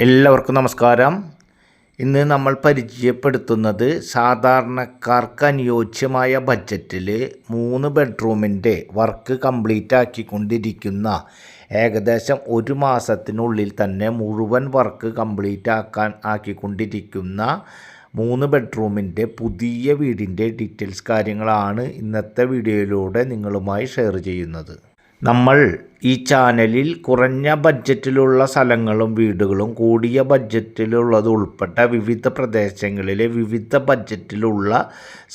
എല്ലാവർക്കും നമസ്കാരം. ഇന്ന് നമ്മൾ പരിചയപ്പെടുത്തുന്നത് സാധാരണക്കാർക്ക് അനുയോജ്യമായ ബഡ്ജറ്റിൽ 3 ബെഡ്റൂമിൻ്റെ വർക്ക് കംപ്ലീറ്റ് ആക്കിക്കൊണ്ടിരിക്കുന്ന ഏകദേശം ഒരു മാസത്തിനുള്ളിൽ തന്നെ മുഴുവൻ വർക്ക് കംപ്ലീറ്റ് ആക്കിക്കൊണ്ടിരിക്കുന്ന 3 ബെഡ്റൂമിൻ്റെ പുതിയ വീടിൻ്റെ ഡീറ്റെയിൽസ് കാര്യങ്ങളാണ് ഇന്നത്തെ വീഡിയോയിലൂടെ നിങ്ങളുമായി ഷെയർ ചെയ്യുന്നത്. നമ്മൾ ഈ ചാനലിൽ കുറഞ്ഞ ബഡ്ജറ്റിലുള്ള സ്ഥലങ്ങളും വീടുകളും കൂടിയ ബഡ്ജറ്റിലുള്ളത് ഉൾപ്പെട്ട വിവിധ പ്രദേശങ്ങളിലെ വിവിധ ബഡ്ജറ്റിലുള്ള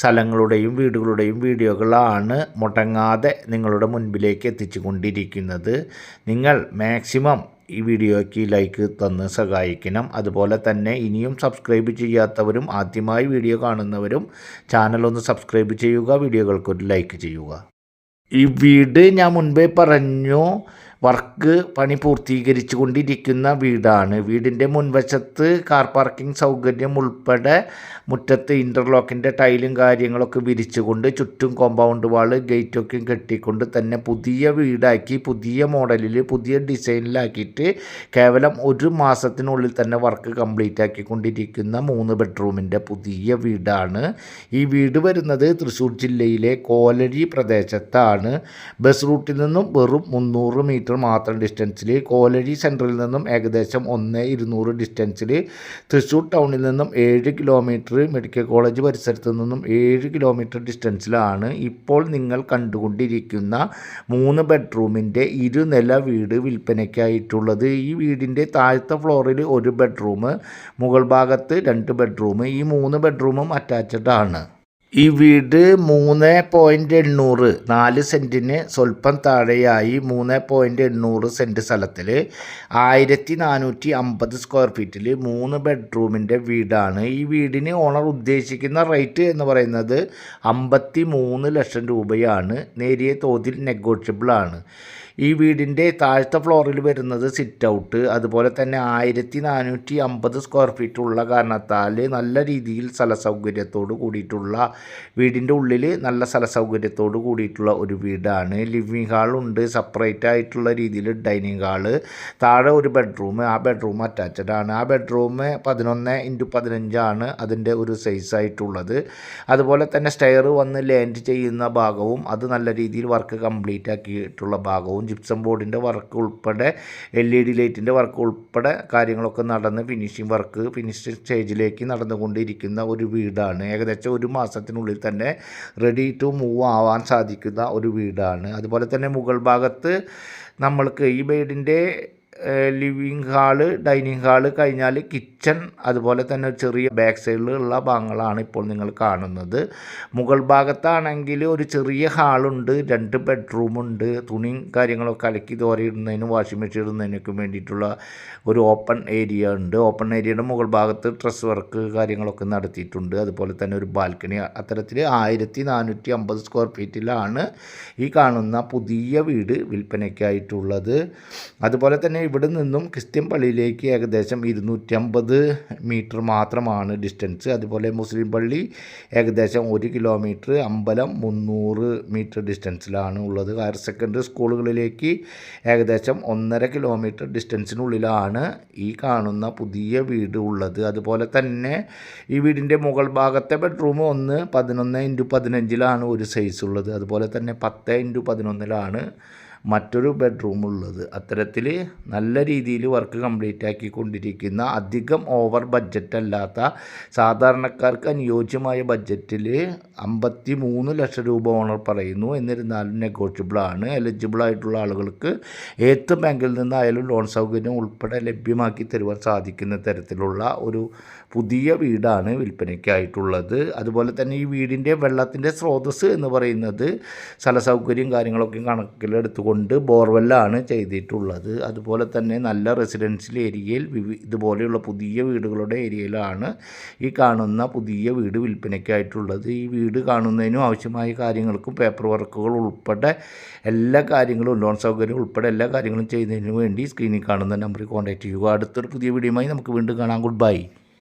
സ്ഥലങ്ങളുടെയും വീടുകളുടെയും വീഡിയോകളാണ് മുടങ്ങാതെ നിങ്ങളുടെ മുൻപിലേക്ക് എത്തിച്ചു കൊണ്ടിരിക്കുന്നത്. നിങ്ങൾ മാക്സിമം ഈ വീഡിയോയ്ക്ക് ലൈക്ക് തന്ന് സഹായിക്കണം. അതുപോലെ തന്നെ ഇനിയും സബ്സ്ക്രൈബ് ചെയ്യാത്തവരും ആദ്യമായി വീഡിയോ കാണുന്നവരും ചാനലൊന്ന് സബ്സ്ക്രൈബ് ചെയ്യുക, വീഡിയോകൾക്കൊരു ലൈക്ക് ചെയ്യുക. ഈ വീട് ഞാൻ മുൻപേ പറഞ്ഞു, പണി പൂർത്തീകരിച്ചു കൊണ്ടിരിക്കുന്ന വീടാണ്. വീടിൻ്റെ മുൻവശത്ത് കാർ പാർക്കിംഗ് സൗകര്യം ഉൾപ്പെടെ മുറ്റത്ത് ഇൻ്റർലോക്കിൻ്റെ ടൈലും കാര്യങ്ങളൊക്കെ വിരിച്ചുകൊണ്ട് ചുറ്റും കോമ്പൗണ്ട് വാള് ഗേറ്റൊക്കെ കെട്ടിക്കൊണ്ട് തന്നെ പുതിയ വീടാക്കി, പുതിയ മോഡലിൽ പുതിയ ഡിസൈനിലാക്കിയിട്ട് കേവലം ഒരു മാസത്തിനുള്ളിൽ തന്നെ വർക്ക് കംപ്ലീറ്റ് ആക്കിക്കൊണ്ടിരിക്കുന്ന 3 ബെഡ്റൂമിൻ്റെ പുതിയ വീടാണ്. ഈ വീട് വരുന്നത് തൃശ്ശൂർ ജില്ലയിലെ കോലഴി പ്രദേശത്താണ്. ബസ് റൂട്ടിൽ നിന്നും വെറും 300 മീറ്റർ മാത്രം ഡിസ്റ്റൻസിൽ, കോലഴി സെൻറ്ററിൽ നിന്നും ഏകദേശം 1200 ഡിസ്റ്റൻസിൽ, തൃശ്ശൂർ ടൗണിൽ നിന്നും 7 കിലോമീറ്റർ, മെഡിക്കൽ കോളേജ് പരിസരത്ത് നിന്നും 7 കിലോമീറ്റർ ഡിസ്റ്റൻസിലാണ് ഇപ്പോൾ നിങ്ങൾ കണ്ടുകൊണ്ടിരിക്കുന്ന 3 ബെഡ്റൂമിൻ്റെ ഇരുനില വീട് വിൽപ്പനയ്ക്കായിട്ടുള്ളത്. ഈ വീടിൻ്റെ താഴത്തെ ഫ്ലോറിൽ 1 ബെഡ്റൂം, മുകൾ ഭാഗത്ത് 2 ബെഡ്റൂം. ഈ 3 ബെഡ്റൂമും അറ്റാച്ച്ഡ് ആണ്. ഈ വീട് 3.800 4 സെൻറ്റിന് സ്വല്പം താഴെയായി 3.800 സെൻറ്റ് സ്ഥലത്തിൽ 1450 സ്ക്വയർ ഫീറ്റിൽ 3 ബെഡ്റൂമിൻ്റെ വീടാണ്. ഈ വീടിന് ഓണർ ഉദ്ദേശിക്കുന്ന റേറ്റ് എന്ന് പറയുന്നത് 53 ലക്ഷം രൂപയാണ്. നേരിയ തോതിൽ നെഗോഷ്യബിളാണ്. ഈ വീടിൻ്റെ താഴത്തെ ഫ്ലോറിൽ വരുന്നത് സിറ്റ് ഔട്ട്, അതുപോലെ തന്നെ 1450 സ്ക്വയർ ഫീറ്റ് ഉള്ള കാരണത്താൽ നല്ല രീതിയിൽ സ്ഥലസൗകര്യത്തോട് കൂടിയിട്ടുള്ള, വീടിൻ്റെ ഉള്ളിൽ നല്ല സ്ഥലസൗകര്യത്തോട് കൂടിയിട്ടുള്ള ഒരു വീടാണ്. ലിവിങ് ഹാളുണ്ട്, സെപ്പറേറ്റ് ആയിട്ടുള്ള രീതിയിൽ ഡൈനിങ് ഹാള്, താഴെ 1 ബെഡ്റൂം, ആ ബെഡ്റൂം അറ്റാച്ച്ഡ് ആണ്. ആ ബെഡ്റൂം 11x15 ആണ് അതിൻ്റെ ഒരു സൈസായിട്ടുള്ളത്. അതുപോലെ തന്നെ സ്റ്റെയർ വന്ന് ലാൻഡ് ചെയ്യുന്ന ഭാഗവും അത് നല്ല രീതിയിൽ വർക്ക് കംപ്ലീറ്റ് ആക്കിയിട്ടുള്ള ഭാഗവും, ജിപ്സം ബോർഡിൻ്റെ വർക്ക് ഉൾപ്പെടെ LED ലൈറ്റിൻ്റെ വർക്ക് ഉൾപ്പെടെ കാര്യങ്ങളൊക്കെ നടന്ന് ഫിനിഷ് സ്റ്റേജിലേക്ക് നടന്നുകൊണ്ടിരിക്കുന്ന ഒരു വീടാണ്. ഏകദേശം ഒരു മാസത്തിനുള്ളിൽ തന്നെ റെഡി ടു മൂവ് ആവാൻ സാധിക്കുന്ന ഒരു വീടാണ്. അതുപോലെ തന്നെ മുകൾ ഭാഗത്ത് നമ്മൾക്ക് ഈ വീടിൻ്റെ ലിവിങ് ഹാള്, ഡൈനിങ് ഹാള് കഴിഞ്ഞാൽ കിച്ചൺ, അതുപോലെ തന്നെ ചെറിയ ബാക്ക് സൈഡിലുള്ള ഭാഗങ്ങളാണ് ഇപ്പോൾ നിങ്ങൾ കാണുന്നത്. മുകൾ ഭാഗത്താണെങ്കിൽ ഒരു ചെറിയ ഹാളുണ്ട്, 2 ബെഡ്റൂമുണ്ട്, തുണിയും കാര്യങ്ങളൊക്കെ അലക്കി തോരയിടുന്നതിനും വാഷിംഗ് മെഷീൻ ഇടുന്നതിനൊക്കെ വേണ്ടിയിട്ടുള്ള ഒരു ഓപ്പൺ ഏരിയ ഉണ്ട്. ഓപ്പൺ ഏരിയയുടെ മുകൾ ഭാഗത്ത് ഡ്രസ് വർക്ക് കാര്യങ്ങളൊക്കെ നടത്തിയിട്ടുണ്ട്. അതുപോലെ തന്നെ ഒരു ബാൽക്കണി. അത്തരത്തിൽ 1450 സ്ക്വയർ ഫീറ്റിലാണ് ഈ കാണുന്ന പുതിയ വീട് വിൽപ്പനയ്ക്കായിട്ടുള്ളത്. അതുപോലെ തന്നെ ഇവിടെ നിന്നും ക്രിസ്ത്യൻ പള്ളിയിലേക്ക് ഏകദേശം 250 മീറ്റർ മാത്രമാണ് ഡിസ്റ്റൻസ്. അതുപോലെ മുസ്ലിം പള്ളി ഏകദേശം 1 കിലോമീറ്റർ, അമ്പലം 300 മീറ്റർ ഡിസ്റ്റൻസിലാണ് ഉള്ളത്. ഹയർ സെക്കൻഡറി സ്കൂളുകളിലേക്ക് ഏകദേശം 1.5 കിലോമീറ്റർ ഡിസ്റ്റൻസിനുള്ളിലാണ് ഈ കാണുന്ന പുതിയ വീട് ഉള്ളത്. അതുപോലെ തന്നെ ഈ വീടിൻ്റെ മുകൾ ഭാഗത്തെ ബെഡ്റൂം 11x15 ഒരു സൈസ് ഉള്ളത്. അതുപോലെ തന്നെ 10x11 മറ്റൊരു ബെഡ്റൂം ഉള്ളത്. അത്തരത്തിൽ നല്ല രീതിയിൽ വർക്ക് കംപ്ലീറ്റ് ആക്കിക്കൊണ്ടിരിക്കുന്ന, അധികം ഓവർ ബഡ്ജറ്റ് അല്ലാത്ത, സാധാരണക്കാർക്ക് അനുയോജ്യമായ ബഡ്ജറ്റിൽ 53 ലക്ഷം രൂപ ഓണർ പറയുന്നു. എന്നിരുന്നാലും നെഗോഷ്യബിളാണ്. എലിജിബിൾ ആയിട്ടുള്ള ആളുകൾക്ക് ഏത് ബാങ്കിൽ നിന്നായാലും ലോൺ സൗകര്യം ഉൾപ്പെടെ ലഭ്യമാക്കി തരുവാൻ സാധിക്കുന്ന തരത്തിലുള്ള ഒരു പുതിയ വീടാണ് വിൽപ്പനയ്ക്കായിട്ടുള്ളത്. അതുപോലെ തന്നെ ഈ വീടിൻ്റെ വെള്ളത്തിൻ്റെ സ്രോതസ്സ് എന്ന് പറയുന്നത് സ്ഥലസൗകര്യം കാര്യങ്ങളൊക്കെ കണക്കിലെടുത്തുകൊണ്ട് ബോർവെല്ലാണ് ചെയ്തിട്ടുള്ളത്. അതുപോലെ തന്നെ നല്ല റെസിഡൻഷ്യൽ ഏരിയയിൽ ഇതുപോലെയുള്ള പുതിയ വീടുകളുടെ ഏരിയയിലാണ് ഈ കാണുന്ന പുതിയ വീട് വിൽപ്പനയ്ക്കായിട്ടുള്ളത്. ഈ വീട് കാണുന്നതിനും ആവശ്യമായ കാര്യങ്ങൾക്കും പേപ്പർ വർക്കുകൾ ഉൾപ്പെടെ എല്ലാ കാര്യങ്ങളും, ലോൺ സൗകര്യം ഉൾപ്പെടെ എല്ലാ കാര്യങ്ങളും ചെയ്യുന്നതിന് വേണ്ടി സ്ക്രീനിൽ കാണുന്ന നമ്പറിൽ കോൺടാക്റ്റ് ചെയ്യുക. അടുത്തൊരു പുതിയ വീഡിയോയുമായി നമുക്ക് വീണ്ടും കാണാം. Good bye.